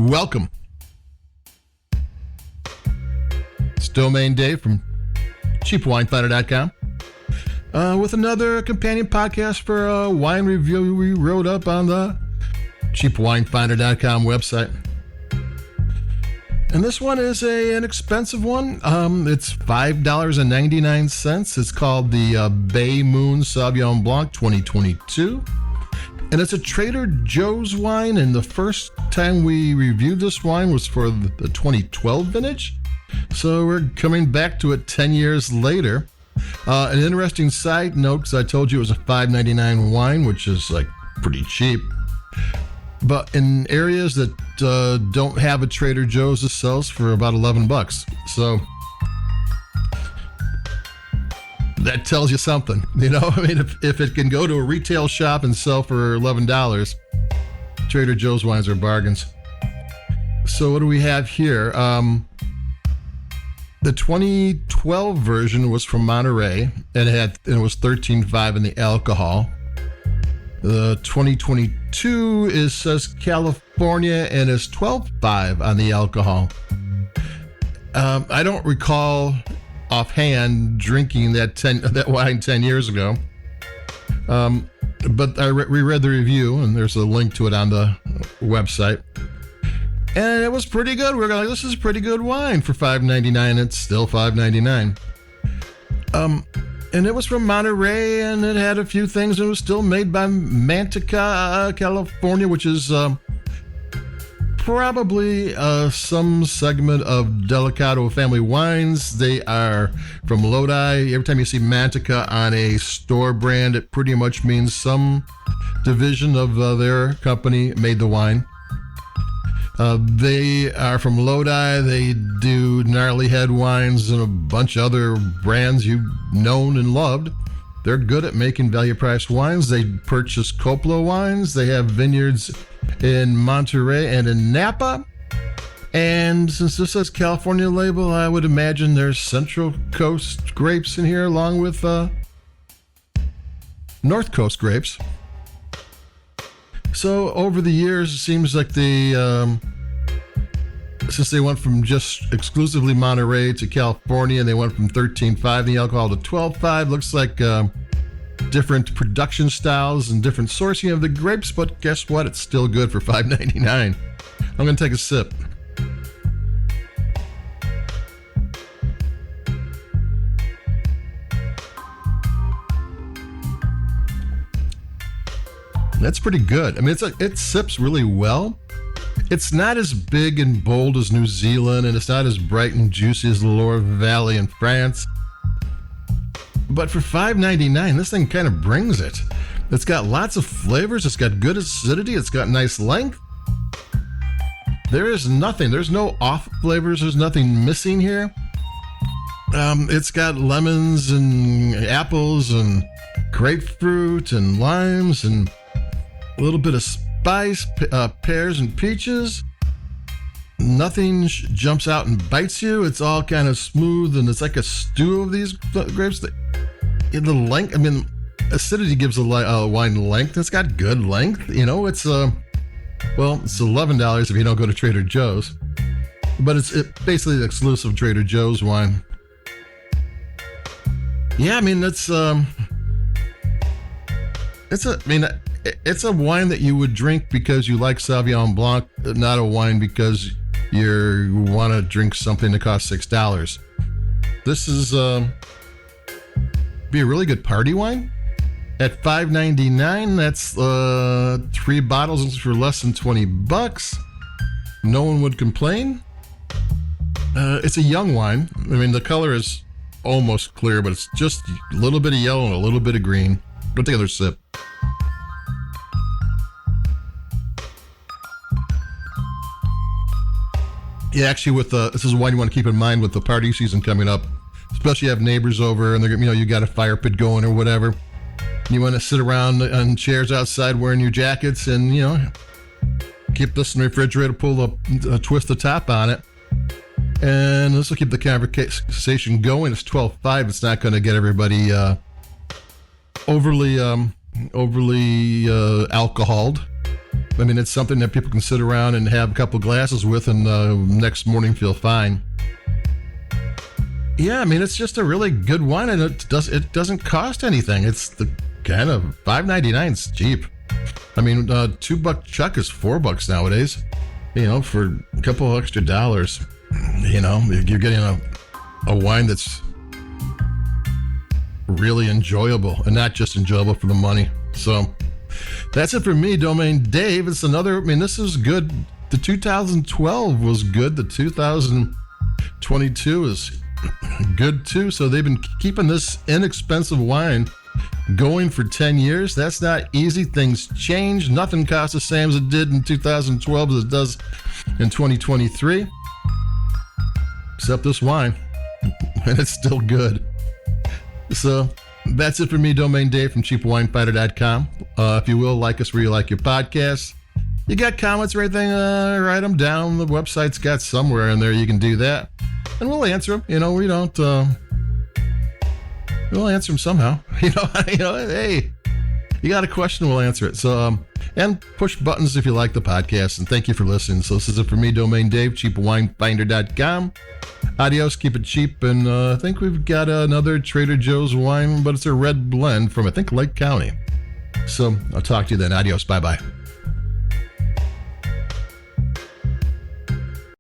Welcome. It's Domain Dave from cheapwinefinder.com with another companion podcast for a wine review we wrote up on the cheapwinefinder.com website. And this one is an expensive one. It's $5.99. It's called the Bay Moon Sauvignon Blanc 2022. And it's a Trader Joe's wine. And the first time we reviewed this wine was for the 2012 vintage. So we're coming back to it 10 years later. An interesting side note, because I told you it was a $5.99 wine, which is like pretty cheap. But in areas that don't have a Trader Joe's, it sells for about $11. So that tells you something, you know. I mean, if it can go to a retail shop and sell for $11, Trader Joe's wines are bargains. So what do we have here? The 2012 version was from Monterey, and it was 13.5 in the alcohol. The 2022 says California and is 12.5 on the alcohol. I don't recall offhand drinking that wine 10 years ago. But I reread the review, and there's a link to it on the website. And it was pretty good. We were like, this is pretty good wine for $5.99. It's still $5.99. And it was from Monterey, and it had a few things. It was still made by Manteca, California, which is probably some segment of Delicado family wines. They are from Lodi. Every time you see Manteca on a store brand, it pretty much means some division of their company made the wine. They are from Lodi. They do Gnarly Head wines and a bunch of other brands you've known and loved. They're good at making value-priced wines. They purchase Coppola wines. They have vineyards in Monterey and in Napa. And since this says California label, I would imagine there's Central Coast grapes in here along with North Coast grapes. So over the years, it seems like since they went from just exclusively Monterey to California, and they went from 13.5 in the alcohol to 12.5, looks like different production styles and different sourcing of the grapes, but guess what? It's still good for $5.99. I'm going to take a sip. That's pretty good. I mean, it sips really well. It's not as big and bold as New Zealand, and it's not as bright and juicy as the Loire Valley in France. But for $5.99, this thing kind of brings it. It's got lots of flavors. It's got good acidity. It's got nice length. There is nothing. There's no off flavors. There's nothing missing here. It's got lemons and apples and grapefruit and limes and a little bit of spice, pears and peaches. Nothing jumps out and bites you. It's all kind of smooth, and it's like a stew of these grapes. The length, I mean, acidity gives a wine length. It's got good length. You know, it's it's $11 if you don't go to Trader Joe's, but it's basically the exclusive Trader Joe's wine. Yeah, I mean, it's a wine that you would drink because you like Sauvignon Blanc, not a wine because you want to drink something that costs $6. This is be a really good party wine. At $5.99, that's 3 bottles for less than $20. No one would complain. It's a young wine. I mean, the color is almost clear, but it's just a little bit of yellow and a little bit of green. Go take another sip. Yeah, actually, this is wine you want to keep in mind with the party season coming up. Especially you have neighbors over and they're, you got a fire pit going or whatever. You want to sit around on chairs outside wearing your jackets and, keep this in the refrigerator, twist the top on it. And this will keep the conversation going. It's 12.5. It's not going to get everybody overly alcoholed. I mean, it's something that people can sit around and have a couple glasses with and next morning feel fine. Yeah, I mean, it's just a really good wine, and it doesn't cost anything. It's the kind of $5.99 is cheap. I mean, $2 chuck is $4 nowadays. You know, for a couple extra dollars, you know, you're getting a wine that's really enjoyable, and not just enjoyable for the money. So that's it for me, Domain Dave. It's another, I mean, this is good. The 2012 was good. The 2022 is good too. So they've been keeping this inexpensive wine going for 10 years. That's not easy. Things change. Nothing costs the same as it did in 2012 as it does in 2023. Except this wine. And it's still good. So that's it for me, Domain Dave from CheapWineFinder.com. If you will, like us where you like your podcasts. You got comments or anything, write them down. The website's got somewhere in there you can do that. And we'll answer them. You know, we don't... we'll answer them somehow. You know, hey, you got a question, we'll answer it. So, and push buttons if you like the podcast. And thank you for listening. So this is it for me, Domain Dave, CheapWineFinder.com. Adios, keep it cheap. And I think we've got another Trader Joe's wine, but it's a red blend from, I think, Lake County. So I'll talk to you then. Adios. Bye-bye.